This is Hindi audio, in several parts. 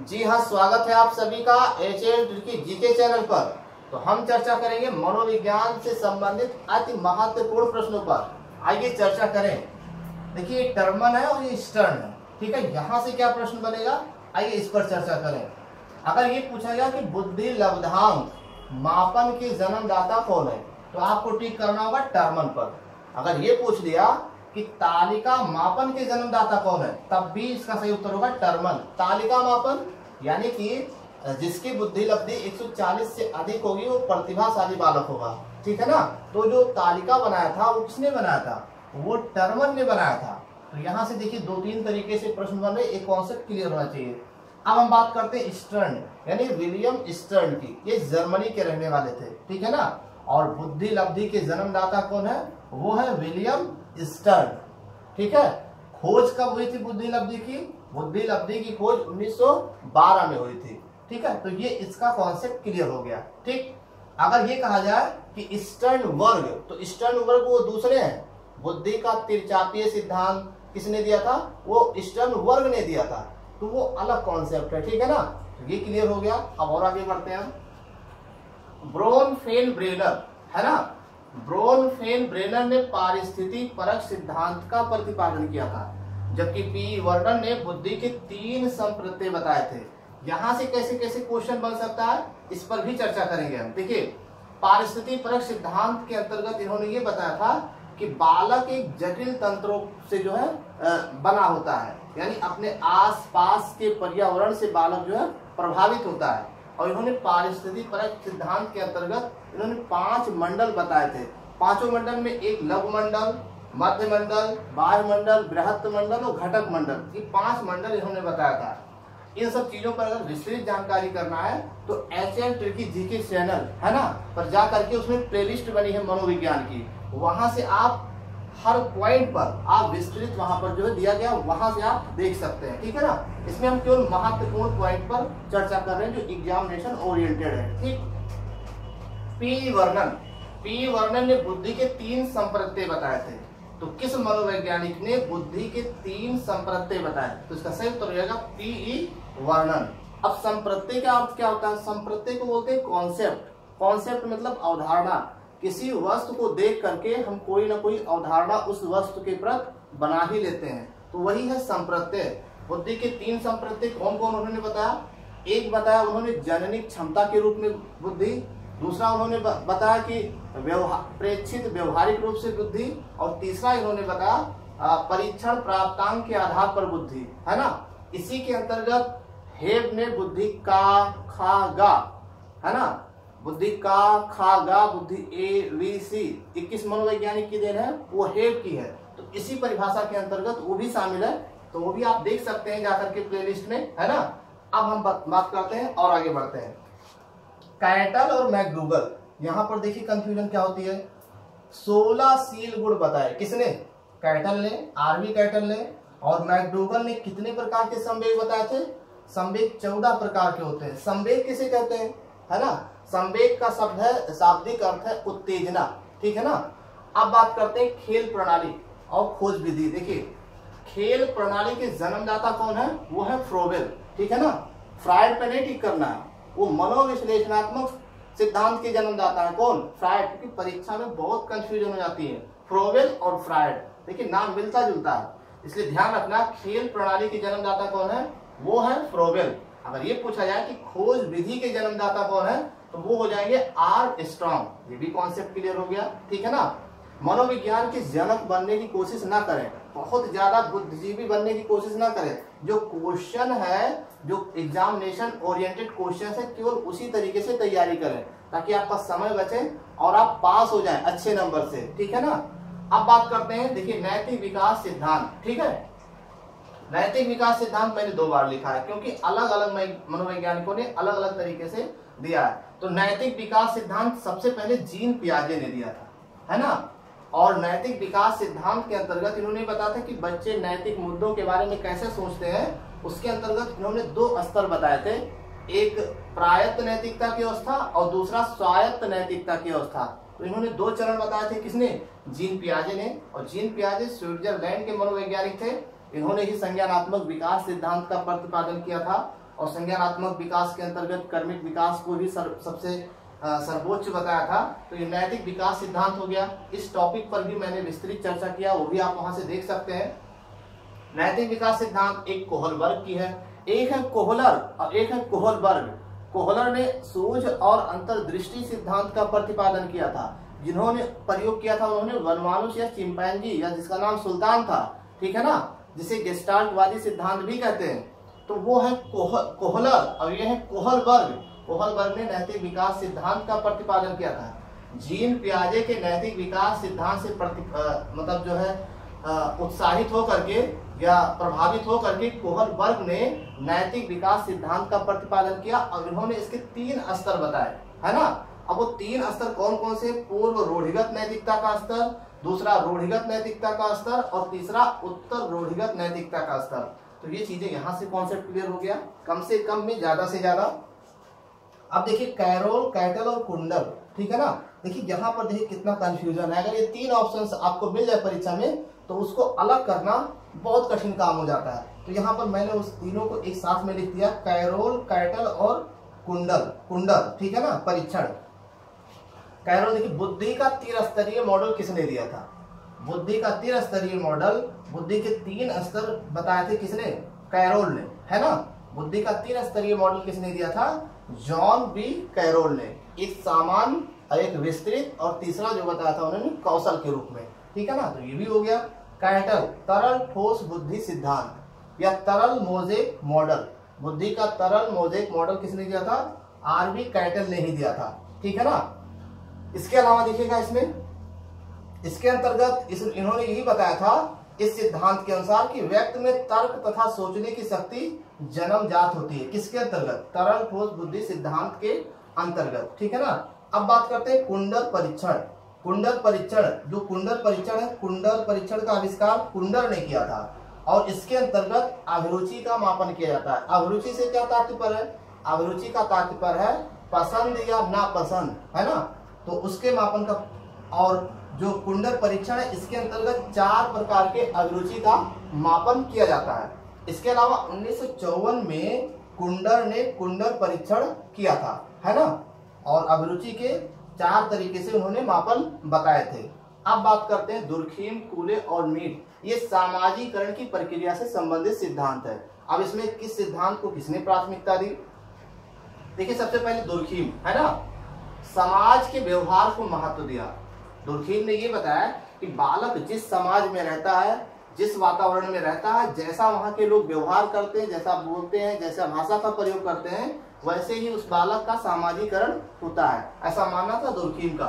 जी हाँ, स्वागत है आप सभी का एचएल की जीके चैनल पर। तो हम चर्चा करेंगे मनोविज्ञान से संबंधित अति महत्वपूर्ण प्रश्नों पर। आइए चर्चा करें। देखिए, टर्मन है और ये स्टर्न है, ठीक है। यहाँ से क्या प्रश्न बनेगा, आइए इस पर चर्चा करें। अगर ये पूछा गया कि बुद्धि लब्धांक मापन के जन्मदाता कौन है, तो आपको टिक करना होगा टर्मन पर। अगर ये पूछ दिया कि तालिका मापन के जन्मदाता कौन है, तब भी इसका सही उत्तर होगा टर्मन। तालिका मापन यानी कि जिसकी बुद्धि लब्धि 140 से अधिक होगी वो प्रतिभाशाली बालक होगा, ठीक है ना। तो जो तालिका बनाया था वो किसने बनाया था, वो टर्मन ने बनाया था। तो यहाँ से देखिए 2-3 तरीके से प्रश्न बन रहे, एक कॉन्सेप्ट क्लियर होना चाहिए। अब हम बात करते हैं स्टर्न यानी विलियम स्टर्न की। ये जर्मनी के रहने वाले थे, ठीक है ना। और बुद्धि लब्धि के जन्मदाता कौन है, वो है विलियम स्टर्न, ठीक है। खोज कब हुई थी बुद्धि लब्धि की, बुद्धि लब्धि की खोज 1912 में हुई थी, ठीक है। तो ये इसका कॉन्सेप्ट क्लियर हो गया, ठीक। अगर ये कहा जाए कि स्टर्न वर्ग, तो स्टर्न वर्ग वो दूसरे हैं। बुद्धि का तिरचापीय सिद्धांत किसने दिया था, वो स्टर्न वर्ग ने दिया था, तो वो अलग कॉन्सेप्ट है, ठीक है ना। तो ये क्लियर हो गया। अब और आगे बढ़ते हैं हम। ब्रोनफेन-ब्रेनर, है ना। ब्रोनफेन-ब्रेनर ने पारिस्थितिक परक सिद्धांत का प्रतिपादन किया था, जबकि पी वर्नन ने बुद्धि के 3 संप्रत्यय बताए थे। यहां से कैसे कैसे क्वेश्चन बन सकता है, इस पर भी चर्चा करेंगे हम। देखिए, पारिस्थितिक परक सिद्धांत के अंतर्गत इन्होंने ये बताया था कि बालक एक जटिल तंत्रों से जो है बना होता है, यानी अपने आसपास के पर्यावरण से बालक जो है प्रभावित होता है। और इन्होंने पारिस्थितिक परक सिद्धांत के अंतर्गत इन्होंने 5 मंडल बताए थे। 5 मंडल में एक लघु मंडल, मध्य मंडल, बाह्य मंडल, बृहत मंडल और घटक मंडल, ये 5 मंडल इन्होंने बताया था। इन सब चीजों पर अगर विस्तृत जानकारी करना है तो एचएल ट्रिकी जीके चैनल, है ना, पर जा करके उसमें प्लेलिस्ट बनी है मनोविज्ञान की, वहां से आप हर पॉइंट पर आप विस्तृत वहां पर जो है दिया गया, वहां से आप देख सकते हैं, ठीक है ना। इसमें हम केवल महत्वपूर्ण पॉइंट पर चर्चा कर रहे हैं जो एग्जामिनेशन ओरिएंटेड है, ठीक। पी वर्नन ने बुद्धि के 3 संप्रत्यय बताए थे। तो किस मनोवैज्ञानिक ने बुद्धि के 3 संप्रत्यय बताए, तो इसका सही उत्तर हो जाएगा पी वर्नन। अब संप्रत्यय का अर्थ क्या होता है, संप्रत्यय को बोलते हैं कॉन्सेप्ट। कॉन्सेप्ट मतलब अवधारणा। किसी वस्तु को देख करके हम कोई ना कोई अवधारणा उस वस्तु के प्रति बना ही लेते हैं, तो वही है संप्रत्यय। बुद्धि के 3 संप्रत्यय कौन कौन उन्होंने बताया। एक बताया उन्होंने जननिक क्षमता के रूप में बुद्धि, दूसरा उन्होंने बताया कि प्रेक्षित व्यवहारिक रूप से बुद्धि, और तीसरा इन्होंने बताया परीक्षण प्राप्तांक के आधार पर बुद्धि, है ना। इसी के अंतर्गत हेब ने बुद्धि का खा गा, है ना, बुद्धि का खा गा, बुद्धि ABC 21 मनोवैज्ञानिक की देन है, वो हेब की है। तो इसी परिभाषा के अंतर्गत वो भी शामिल है, तो वो भी आप देख सकते हैं जाकर के प्लेलिस्ट में, है ना। अब हम बात करते हैं और आगे बढ़ते हैं। कैटल और मैकडूगल, यहाँ पर देखिए कंफ्यूजन क्या होती है। 16 शील गुण बताए किसने, कैटल ने, आरवी कैटल ने। और मैकडूगल ने कितने प्रकार के संवेग बताए थे, संवेग 14 प्रकार के होते हैं। संवेग किसे कहते हैं, है ना। संवेग का शब्द है, शाब्दिक अर्थ है उत्तेजना, ठीक है ना। अब बात करते हैं खेल प्रणाली और खोज विधि। देखिए, खेल प्रणाली के जन्मदाता कौन है, वो है फ्रोबेल, ठीक है ना। फ्रायड पे नहीं टिक करना है, वो मनोविश्लेषणात्मक सिद्धांत के जन्मदाता है कौन, फ्रायड, क्योंकि परीक्षा में बहुत कंफ्यूजन हो जाती है फ्रोबेल और फ्रायड। देखिए नाम मिलता जुलता है, इसलिए ध्यान रखना। खेल प्रणाली के जन्मदाता कौन है, वो है फ्रोबेल। अगर ये पूछा जाए कि खोज विधि के जन्मदाता कौन है, तो वो हो जाएंगे आर्मस्ट्रांग। ये भी कॉन्सेप्ट क्लियर हो गया, ठीक है ना। मनोविज्ञान के जनक बनने की कोशिश ना करें, बहुत ज्यादा बुद्धिजीवी बनने की कोशिश ना करें। जो क्वेश्चन है, जो एग्जामिनेशन ओरिएंटेड क्वेश्चन है, केवल उसी तरीके से तैयारी करें ताकि आपका समय बचे और आप पास हो जाएं अच्छे नंबर से, ठीक है ना। अब बात करते हैं, देखिए नैतिक विकास सिद्धांत, ठीक है। नैतिक विकास सिद्धांत मैंने 2 बार लिखा है क्योंकि अलग अलग मनोवैज्ञानिकों ने अलग अलग तरीके से दिया है। तो नैतिक विकास सिद्धांत सबसे पहले जीन पियाजे ने दिया था, है ना। और नैतिक विकास सिद्धांत के अंतर्गत इन्होंने बताया था कि बच्चे नैतिक मुद्दों के बारे में कैसे सोचते हैं। उसके अंतर्गत इन्होंने 2 स्तर बताए थे, एक प्रायत्त नैतिकता की अवस्था और दूसरा स्वायत्त नैतिकता की अवस्था। तो इन्होंने 2 चरण बताए थे, किसने, जीन पियाजे ने। और जीन पियाजे स्विट्जरलैंड के मनोवैज्ञानिक थे, इन्होंने ही संज्ञानात्मक विकास सिद्धांत का प्रतिपादन किया था। और संज्ञानात्मक विकास के अंतर्गत कर्मिक विकास को भी सबसे सर्वोच्च बताया था। तो ये नैतिक विकास सिद्धांत हो गया। इस टॉपिक पर भी मैंने विस्तृत चर्चा किया, वो भी आप वहां से देख सकते हैं। नैतिक विकास सिद्धांत एक कोहलबर्ग की है, एक है कोहलर और एक है कोहलबर्ग। कोहलर ने सूझ और अंतर्दृष्टि सिद्धांत का प्रतिपादन किया था। जिन्होंने प्रयोग किया था उन्होंने वनमानुष या चिंपैंजी, या जिसका नाम सुल्तान था, ठीक है ना, जिसे गेस्टाल्टवादी सिद्धांत भी कहते हैं, तो वो है कोहलर और ये है कोहलबर्ग। कोहलबर्ग ने नैतिक विकास सिद्धांत का प्रतिपादन किया था। जीन पियाजे के नैतिक विकास सिद्धांत से मतलब जो है उत्साहित होकर के या प्रभावित होकर के कोहलबर्ग ने नैतिक विकास सिद्धांत का प्रतिपादन किया और उन्होंने इसके 3 स्तर बताए, है ना। अब वो 3 स्तर कौन कौन से? पूर्व रूढ़िगत नैतिकता का स्तर, दूसरा रूढ़िगत नैतिकता का स्तर और तीसरा उत्तर रूढ़िगत नैतिकता का स्तर। तो ये चीजें यहाँ से कॉन्सेप्ट क्लियर हो गया, कम से कम में ज्यादा से ज्यादा। अब देखिए कैरोल, कैटल और कुंडल, ठीक है ना। देखिए यहाँ पर देखिए कितना कंफ्यूजन है। अगर ये 3 ऑप्शंस आपको मिल जाए परीक्षा में तो उसको अलग करना बहुत कठिन काम हो जाता है। तो यहाँ पर मैंने उस तीनों को एक साथ में लिख दिया, कैरोल, कैटल और कुंडल, ठीक है ना। परीक्षण कैरोल, देखिए बुद्धि का 3 स्तरीय मॉडल किसने दिया था? बुद्धि का 3 स्तरीय मॉडल, बुद्धि के 3 स्तर बताए थे किसने? कैरोल ने, है ना। बुद्धि का 3 स्तरीय मॉडल किसने दिया था? जॉन बी कैरोल ने। एक सामान्य, एक विस्तृत और तीसरा जो बताया था उन्होंने कौशल के रूप में, ठीक है ना। तो ये भी हो गया। कैटल, तरल ठोस बुद्धि सिद्धांत या तरल मोज़ेक मॉडल। बुद्धि का तरल मोज़ेक मॉडल किसने दिया था? आरबी कैटल ने ही दिया था, ठीक है ना। इसके अलावा देखिएगा इसके अंतर्गत इन्होंने यही बताया था इस सिद्धांत के अनुसार कि व्यक्ति में तर्क तथा सोचने की शक्ति जन्मजात होती है। किसके अंतर्गत? तरल ठोस बुद्धि सिद्धांत के अंतर्गत, ठीक है ना। अब बात करते हैं कुंडल परीक्षण। कुंडल परीक्षण, जो कुंडल परीक्षण है, कुंडल परीक्षण का आविष्कार कुंडल ने किया था और इसके अंतर्गत अभिरुचि का मापन किया जाता है। अभिरुचि से क्या तात्पर्य है? अभिरुचि का तात्पर्य है पसंद या नापसंद, है ना। तो उसके मापन का, और जो कुंडल परीक्षण है इसके अंतर्गत 4 प्रकार के अभिरुचि का मापन किया जाता है। इसके अलावा 1954 में कुंडल ने कुंडल परीक्षण किया था, है ना, और अभिरुचि के 4 तरीके से उन्होंने मापन बताए थे। अब बात करते हैं दुर्खीम, कूले और मीट। ये सामाजिकरण की प्रक्रिया से संबंधित सिद्धांत है। अब इसमें किस सिद्धांत को किसने प्राथमिकता दी? देखिए सबसे पहले दुर्खीम, है ना, समाज के व्यवहार को महत्व दिया। दुर्खीम ने ये बताया कि बालक जिस समाज में रहता है, जिस वातावरण में रहता है, जैसा वहाँ के लोग व्यवहार करते हैं, जैसा बोलते हैं, जैसा भाषा का प्रयोग करते हैं, वैसे ही उस बालक का सामाजिकरण होता है, ऐसा मानना था दुर्खीम का।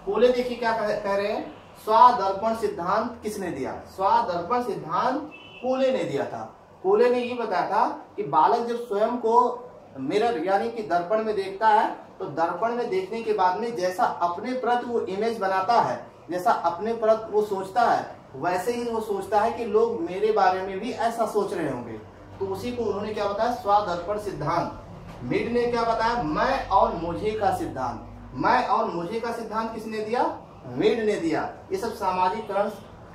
कूले देखिए क्या कह रहे हैं, स्वादर्पण सिद्धांत किसने दिया? स्वादर्पण सिद्धांत कूले ने दिया था। कूले ने ये बताया था कि बालक जब स्वयं को मिरर यानी कि दर्पण में देखता है तो दर्पण में देखने के बाद में जैसा अपने प्रति वो इमेज बनाता है, जैसा अपने प्रति वो सोचता है, वैसे ही वो सोचता है कि लोग मेरे बारे में भी ऐसा सोच रहे होंगे। तो उसी को उन्होंने क्या बताया? स्वादर्पण सिद्धांत। मिड ने क्या बताया? मैं और मुझे का सिद्धांत। मैं और मुझे का सिद्धांत किसने दिया? मिड ने दिया। ये सब सामाजिकरण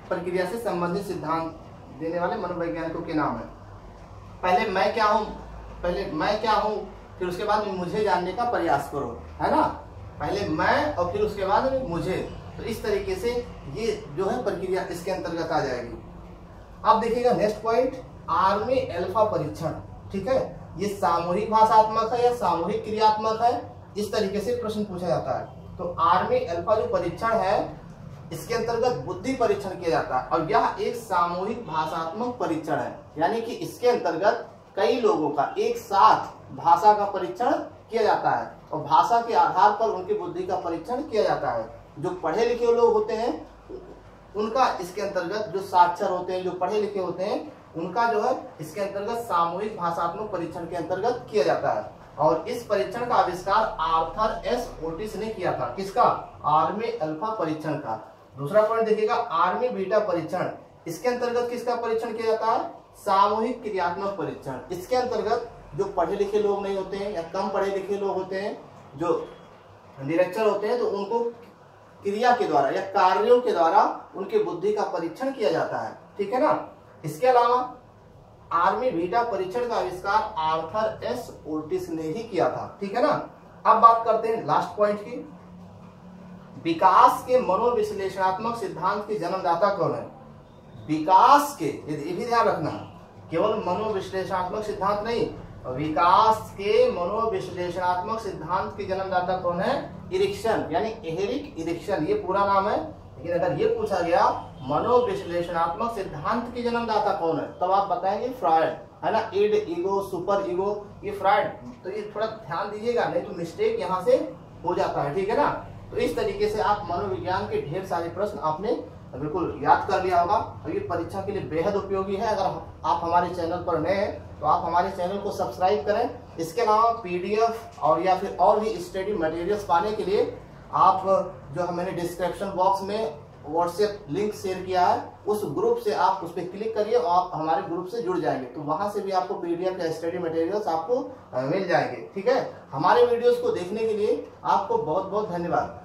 प्रक्रिया से संबंधित सिद्धांत देने वाले मनोवैज्ञानिकों के नाम है। पहले मैं क्या हूँ, फिर उसके बाद मुझे जानने का प्रयास करो, है ना। पहले मैं और फिर उसके बाद मुझे। तो इस तरीके से ये जो है प्रक्रिया इसके अंतर्गत आ जाएगी। अब देखिएगा नेक्स्ट पॉइंट, आर्मी अल्फा परीक्षण, ठीक है। ये सामूहिक भाषात्मक है या सामूहिक क्रियात्मक है, इस तरीके से प्रश्न पूछा जाता है। तो आर्मी अल्फा जो परीक्षण है इसके अंतर्गत बुद्धि परीक्षण किया जाता है और यह एक सामूहिक भाषात्मक परीक्षण है, यानी कि इसके अंतर्गत कई लोगों का एक साथ भाषा का परीक्षण किया जाता है और भाषा के आधार पर उनकी बुद्धि का परीक्षण किया जाता है। जो पढ़े लिखे लोग होते हैं उनका इसके अंतर्गत, जो साक्षर होते हैं, जो पढ़े लिखे होते हैं, उनका जो है इसके अंतर्गत सामूहिक भाषात्मक परीक्षण के अंतर्गत किया जाता है। और इस परीक्षण का आविष्कार आर्थर एस ओटिस ने किया था। किसका? आर्मी अल्फा परीक्षण का। दूसरा पॉइंट देखिएगा, आर्मी बीटा परीक्षण। इसके अंतर्गत किसका परीक्षण किया जाता है? सामूहिक क्रियात्मक परीक्षण। इसके अंतर्गत जो पढ़े लिखे लोग नहीं होते हैं या कम पढ़े लिखे लोग होते हैं, जो निरक्षर होते हैं, तो उनको क्रिया के द्वारा या कार्यों के द्वारा उनकी बुद्धि का परीक्षण किया जाता है, ठीक है ना। इसके अलावा आर्मी बीटा परीक्षण का आविष्कार आर्थर एस ओटिस ने ही किया था, ठीक है ना। अब बात करते हैं लास्ट पॉइंट की, विकास के मनोविश्लेषणात्मक सिद्धांत के जन्मदाता कौन है। विकास के, ये भी ध्यान रखना, केवल मनोविश्लेषणात्मक सिद्धांत नहीं, विकास के मनोविश्लेषणात्मक सिद्धांत के जन्मदाता कौन है, इरिक्सन, यानी एरिक इरिक्सन, ये पूरा नाम है। लेकिन अगर ये पूछा गया मनोविश्लेषणात्मक सिद्धांत के जन्मदाता कौन है, तब आप बताएंगे फ्रायड, है ना। इड, ईगो, सुपर ईगो, ये फ्रायड। तो ये थोड़ा ध्यान दीजिएगा, नहीं तो मिस्टेक यहाँ से हो जाता है, ठीक है ना। तो इस तरीके से आप मनोविज्ञान के ढेर सारे प्रश्न आपने बिल्कुल याद कर लिया होगा, और ये परीक्षा के लिए बेहद उपयोगी है। अगर आप हमारे चैनल पर नए हैं तो आप हमारे चैनल को सब्सक्राइब करें। इसके अलावा पीडीएफ और या फिर और भी स्टडी मटेरियल्स पाने के लिए आप जो मैंने डिस्क्रिप्शन बॉक्स में व्हाट्सएप लिंक शेयर किया है, उस ग्रुप से आप उस पर क्लिक करिए और आप हमारे ग्रुप से जुड़ जाएंगे, तो वहां से भी आपको पीडीएफ या स्टडी मटेरियल्स आपको मिल जाएंगे, ठीक है। हमारे वीडियोस को देखने के लिए आपको बहुत बहुत धन्यवाद।